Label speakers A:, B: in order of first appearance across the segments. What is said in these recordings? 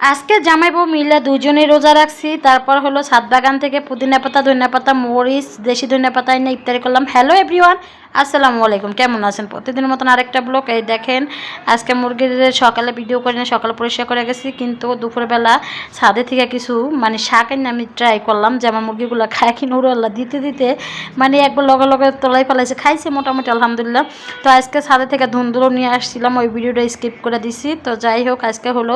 A: আজকে জামাই বউ মিলে দুজনেই রোজা রাখছি। তারপর হলো ছাদ বাগান থেকে পুদিনা পাতা, ধনিয়া পাতা, মরিচ, দেশি ধনিয়া পাতা এনে ইফতারি করলাম। হ্যালো এভরিওয়ান, আসসালামু আলাইকুম। কেমন আছেন? প্রতিদিনের মতন আরেকটা ব্লগ। এই দেখেন, আজকে মুরগির সকালে ভিডিও করে নিয়ে সকালে পরিষ্কার করে গেছি, কিন্তু দুপুরবেলা ছাদে থেকে কিছু শাক এনে আমি ট্রাই করলাম যে আমার মুরগিগুলো খায় কি নুরুল্লাহ দিতে দিতে একবার লগে লগে তলাই ফেলাইছে, খাইছে মোটামুটি আলহামদুলিল্লাহ। তো আজকে ছাদে থেকে ধুন্দুলো নিয়ে আসছিলাম, ওই ভিডিওটা স্কিপ করে দিছি। তো যাই হোক, আজকে হলো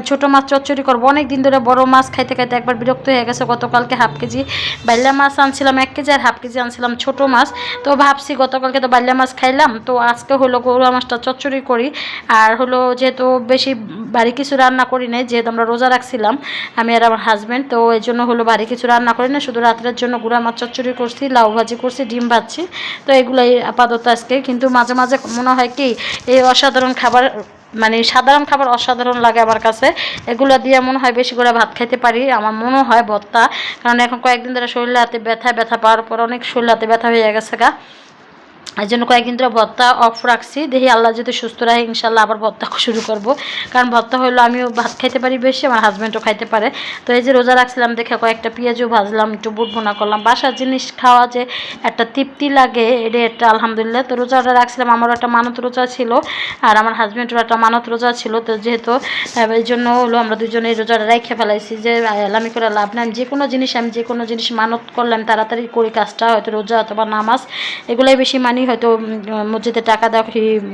A: ছোটো মাছ চচ্চড়ি করবো। অনেক দিন ধরে বড় মাছ খাইতে খাইতে একবার বিরক্ত হয়ে গেছে। গতকালকে হাফ কেজি বাইলা মাছ আনছিলাম 1 কেজি, আর হাফ কেজি আনছিলাম ছোটো মাছ। তো ভাবছি গতকালকে তো বাইলা মাছ খাইলাম, তো আজকে হলো গরুয়া মাছটা চচ্চড়ি করি। আর হলো যেহেতু বেশি বাড়ি কিছু রান্না করি নাই, যেহেতু আমরা রোজা রাখছিলাম আমি আর আমার হাজব্যান্ড, তো এই জন্য হলো বাড়ি কিছু রান্না করি না, শুধু রাত্রের জন্য গুঁড়া মাছ চচ্চড়ি করছি, লাউ ভাজি করছি, ডিম ভাজছি। তো এগুলাই আপাতত আজকে। কিন্তু মাঝে মাঝে মনে হয় কি এই অসাধারণ খাবার সাধারণ খাবার অসাধারণ লাগে আমার কাছে। এগুলো দিয়ে মনে হয় বেশি করে ভাত খাইতে পারি, আমার মনে হয় ভর্তা। কারণ এখন কয়েকদিন ধরে শরীরে হাতে ব্যথা পাওয়ার পর অনেক শরীরে হাতে ব্যথা হয়ে গেছে গা। এই জন্য কয়েকদিন ধরে ভর্তা অফ রাখছি। দেখি আল্লাহ যদি সুস্থ রাখে ইনশাল্লাহ আবার ভর্তা শুরু করব। কারণ ভর্তা হইলো আমিও ভাত খাইতে পারি বেশি, আমার হাজব্যান্ডও খাইতে পারে। তো এই যে রোজা রাখছিলাম দেখে কয়েকটা পেঁয়াজও ভাজলাম, একটু বুট ভুনা করলাম। বাসার জিনিস খাওয়া যে একটা তৃপ্তি লাগে, এটা একটা আলহামদুলিল্লাহ। তো রোজাটা রাখছিলাম, আমারও একটা মানত রোজা ছিল আর আমার হাজব্যান্ডেরও একটা মানত রোজা ছিল। তো যেহেতু এই জন্য হলো আমরা দুজনে রোজাটা রেখে ফেলাইছি যে আলামি করে লাভ নাই। আমি যে কোনো জিনিস মানত করলাম তাড়াতাড়ি করি কাজটা, হয়তো রোজা অথবা নামাজ, এগুলোই বেশি মানি। হয়তো মসজিদে টাকা দাও,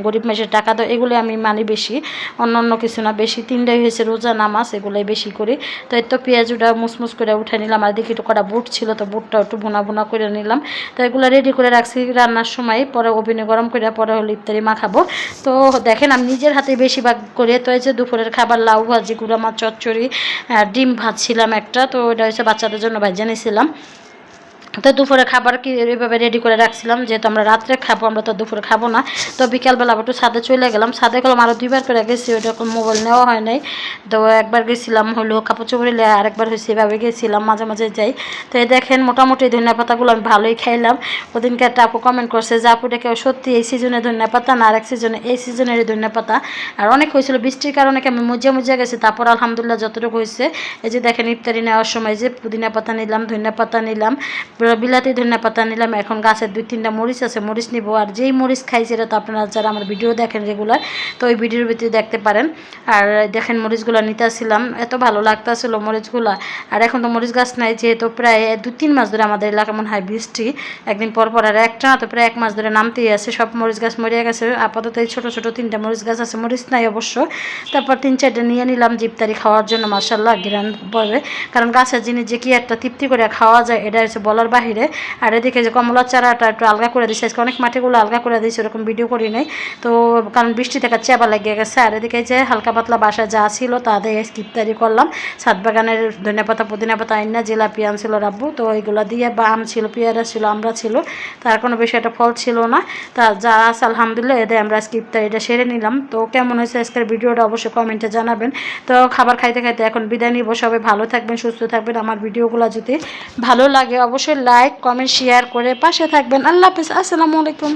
A: গরিব মেসের টাকা দাও, এগুলো আমি মানি বেশি, অন্য কিছু না। বেশি 3টাই হয়েছে রোজা নামাজ, এগুলোই বেশি করি। তো এই তো পেঁয়াজটা মুসমুস করে উঠে নিলাম, আর দেখি একটু কটা বুট ছিল, তো বুটটা একটু ভুনা করে নিলাম। তো এগুলো রেডি করে রাখছি রান্নার সময়, পরে ওভেনে গরম করে পরে হলো ইফতারি মাখাবো। তো দেখেন আমি নিজের হাতে বেশিরভাগ করে। তো এই যে দুপুরের খাবার লাউ ভাজি, গুঁড়া মাছ চচ্চড়ি, ডিম ভাজছিলাম একটা, তো এটা হচ্ছে বাচ্চাদের জন্য ভাজা নিয়েছিলাম। তো দুপুরে খাবার কি এইভাবে রেডি করে রাখছিলাম, যেহেতু আমরা রাত্রে খাবো, আমরা তো দুপুরে খাবো না। তো বিকালবেলা আবার একটু ছাদে চলে গেলাম। ছাদে গেলাম আরও 2বার করে গেছি, ওইটা মোবাইল নেওয়া হয় নাই। তো একবার গেছিলাম হলো কাপড় চোপড় নিয়ে, আরেকবার হয়েছে এভাবে গেছিলাম, মাঝে মাঝে যাই। তো এই দেখেন মোটামুটি ধনিয়া পাতাগুলো আমি ভালোই খাইলাম। ওদিনকে একটা আপু কমেন্ট করছে যে আপুটা কেউ সত্যি এই সিজনে ধনিয়া পাতা না, আরেক সিজনে এই সিজনেরই ধনিয়া পাতা। আর অনেক হয়েছিল বৃষ্টির কারণে আমি মজিয়া গেছি, তারপর আলহামদুলিল্লাহ যতটুকু হয়েছে। এই যে দেখেন ইফতারি নেওয়ার সময় যে পুদিনা পাতা নিলাম, ধনিয়া পাতা নিলাম, বিলাতি ধনিয়া পাতা নিলাম। এখন গাছের 2-3টা মরিচ আছে, মরিচ নিব। আর যেই মরিচ খাই সেটা তো আপনারা যারা আমার ভিডিও দেখেন রেগুলার, তো ওই ভিডিওর ভিতরে দেখতে পারেন। আর দেখেন মরিচগুলো নিতে আসছিলাম, এত ভালো লাগতেছিল মরিচগুলা। আর এখন তো মরিচ গাছ নাই, যেহেতু প্রায় 2-3 মাস ধরে আমাদের এলাকা মনে হয় বৃষ্টি একদিন পর পর, আর একটা না তো প্রায় 1 মাস ধরে নামতেই আছে। সব মরিচ গাছ মরিয়া গেছে। আপাতত এই ছোটো 3টা মরিচ গাছ আছে, মরিচ নাই অবশ্য। তারপর 3-4টা নিয়ে নিলাম জিপতারি খাওয়ার জন্য, মাশাআল্লাহ ঘিরান পড়বে। কারণ গাছের জিনিস যে কি একটা তৃপ্তি করে খাওয়া যায় এটা হচ্ছে বলার বাহিরে। আর এদিকে যে কমলার চারাটা একটু আলগা করে দিচ্ছে, আজকে অনেক মাটিগুলো আলগা করে দিয়েছে, ওরকম ভিডিও করি নাই তো, কারণ বৃষ্টি থেকে চেপা লাগিয়ে গেছে। আর এদিকে যে হালকা পাতলা বাসা যা ছিল তাদের ইফতারি করলাম। ছাদ বাগানের ধনিয়া পাতা পুদিনা পাতা আইনা, জিলাপি আনছিল রাব্বু, তো ওইগুলো দিয়ে, বা আম ছিল, পেয়ারা ছিল, আমরা ছিল, তার কোনো বেশি একটা ফল ছিল না। তা যা আছে আলহামদুলিল্লাহ এদের আমরা আজকে ইফতারিটা সেরে নিলাম। তো কেমন হয়েছে আজকের ভিডিওটা অবশ্যই কমেন্টে জানাবেন। তো খাবার খাইতে খাইতে এখন বিদায় নিব। সবাই ভালো থাকবেন, সুস্থ থাকবেন। আমার ভিডিওগুলো যদি ভালো লাগে অবশ্যই লাইক কমেন্ট শেয়ার করে পাশে থাকবেন। আল্লাহ হাফেজ, আসসালামু আলাইকুম।